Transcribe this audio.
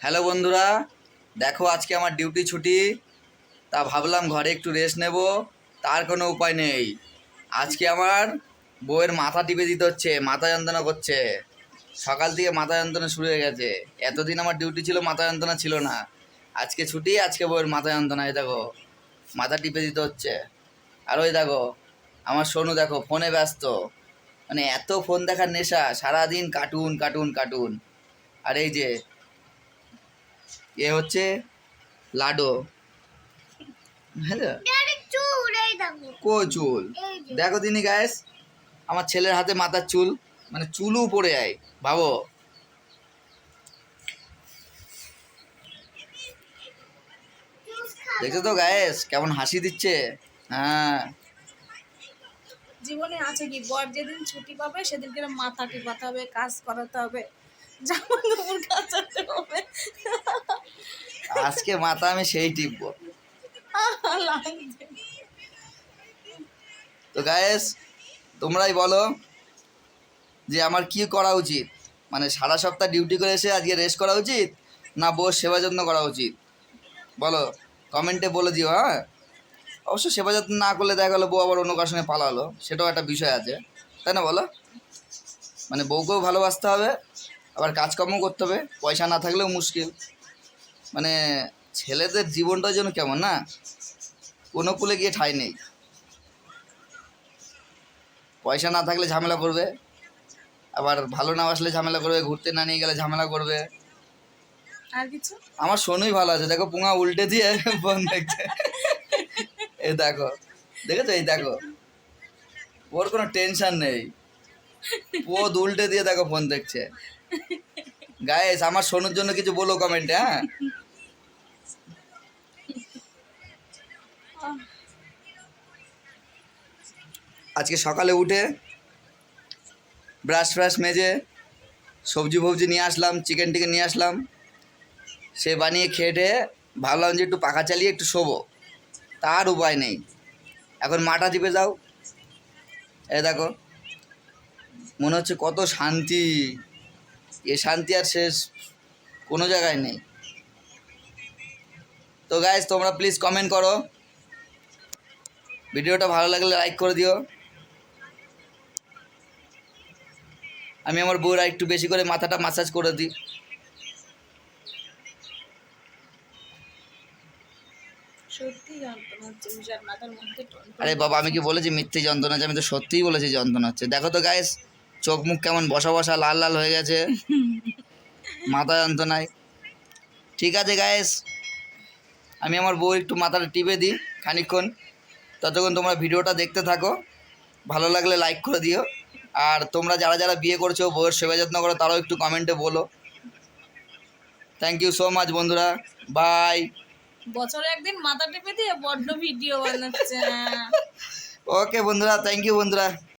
Hello বন্ধুরা, দেখো আজকে আমার ডিউটি ছুটি। তা ভাবলাম ঘরে একটু রেস্ট নেব, তার কোনো উপায় নেই। আজকে আমার বউয়ের মাথা টিপে দিতে হচ্ছে, মাথা যন্ত্রণা করছে। সকাল থেকে মাথা যন্ত্রণা শুরু হয়ে গেছে। এতদিন আমার ডিউটি ছিল, মাথা যন্ত্রণা ছিল না। আজকে ছুটি, আজকে বউয়ের মাথা যন্ত্রণা। এই দেখো মাথা টিপে দিতে হচ্ছে। আর ওই দেখো আমার সোনু, দেখো ফোনে ব্যস্ত। মানে এত ফোন দেখার নেশা, সারাদিন কার্টুন কার্টুন কার্টুন। আর এই যে এ হচ্ছে লাডো। হ্যালো, কো চুল দেখো তিনি গায়েস, আমার ছেলের হাতে মাথার চুল, মানে চুলও পড়ে যায়। ভাবো, দেখছো তো গায়েস কেমন হাসি দিচ্ছে। হ্যাঁ, জীবনে আছে কি, বর যেদিন ছুটি পাবে সেদিনকে মাথা টিপাতে হবে, কাজ করাতে হবে, জামা কাপড় কাচাতে হবে। আজকে মাথা আমি সেই টিপবো। লাগছে। তো গায়েস, তোমরাই বলো যে আমার কি করা উচিত। মানে সারা সপ্তাহ ডিউটি করে এসে আজকে রেস্ট করা উচিত, না বউর সেবা যত্ন করা উচিত? বলো, কমেন্টে বলে দিও। হ্যাঁ, অবশ্য সেবা যত্ন না করলে দেখা গেলো বউ আবার অন্য কারোর সঙ্গে পালালো, সেটাও একটা বিষয় আছে, তাই না বলো? মানে বউকেও ভালোবাসতে হবে, আবার কাজকর্ম করতে হবে, পয়সা না থাকলেও মুশকিল। মানে ছেলেদের জীবনটা যেন কেমন না, কোনো কুলে গিয়ে ঠাঁই নেই। পয়সা না থাকলে ঝামেলা করবে, আবার ভালো না বাসলে ঝামেলা করবে, ঘুরতে না নিয়ে গেলে ঝামেলা করবে। আর কিছু? আমার সোনুই ভালো আছে, দেখো পুঙা উল্টে দিয়ে ফোন দেখছে। এই দেখো, দেখেছো? এই দেখো, ওর কোনো টেনশন নেই, পদ উল্টে দিয়ে দেখো ফোন দেখছে। গায়েস, আমার সোনুর জন্য কিছু বলো কমেন্টে। হ্যাঁ, আজকে সকালে উঠে ব্রাশ ফ্রাশ মেজে সবজি ফবজি নিয়ে আসলাম, চিকেন টিকেন নিয়ে আসলাম। সে বানিয়ে খেয়ে টেয়ে ভাবলাম যে একটু পাখা চালিয়ে একটু শোবো, তার উপায় নেই। এখন মাটা টিপে যাও, এ দেখো মনে হচ্ছে কত শান্তি। এ শান্তি আর শেষ কোনো জায়গায় নেই। তো গাইজ, তোমরা প্লিজ কমেন্ট করো, ভিডিওটা ভালো লাগলে লাইক করে দিও। আমি আমার বউরা একটু বেশি করে মাথাটা মাসাজ করে দিই। সত্যি যন্ত্রণা হচ্ছে, বিশাল মাথার মধ্যে আরে বাবা, আমি কি বলেছি মিথ্যে যন্ত্রণা হচ্ছে? আমি তো সত্যিই বলেছি যন্ত্রণা হচ্ছে। দেখো তো গাইস, চোখ মুখ কেমন বসা বসা লাল লাল হয়ে গেছে মাথা যন্ত্রণায়। ঠিক আছে গাইস, আমি আমার বউ একটু মাথাটা টিপে দিই খানিকক্ষণ, ততক্ষণ তোমরা ভিডিওটা দেখতে থাকো। ভালো লাগলে লাইক করে দিও। আর তোমরা যারা যারা বিয়ে করছো, বউয়ের সেবা যত্ন করো, তারাও একটু কমেন্টে বলো। থ্যাংক ইউ সো মাচ বন্ধুরা, বাই। বছরে একদিন মাথা টিপে দিয়ে বড্ড ভিডিও বানাচ্ছে। ওকে বন্ধুরা, থ্যাংক ইউ বন্ধুরা।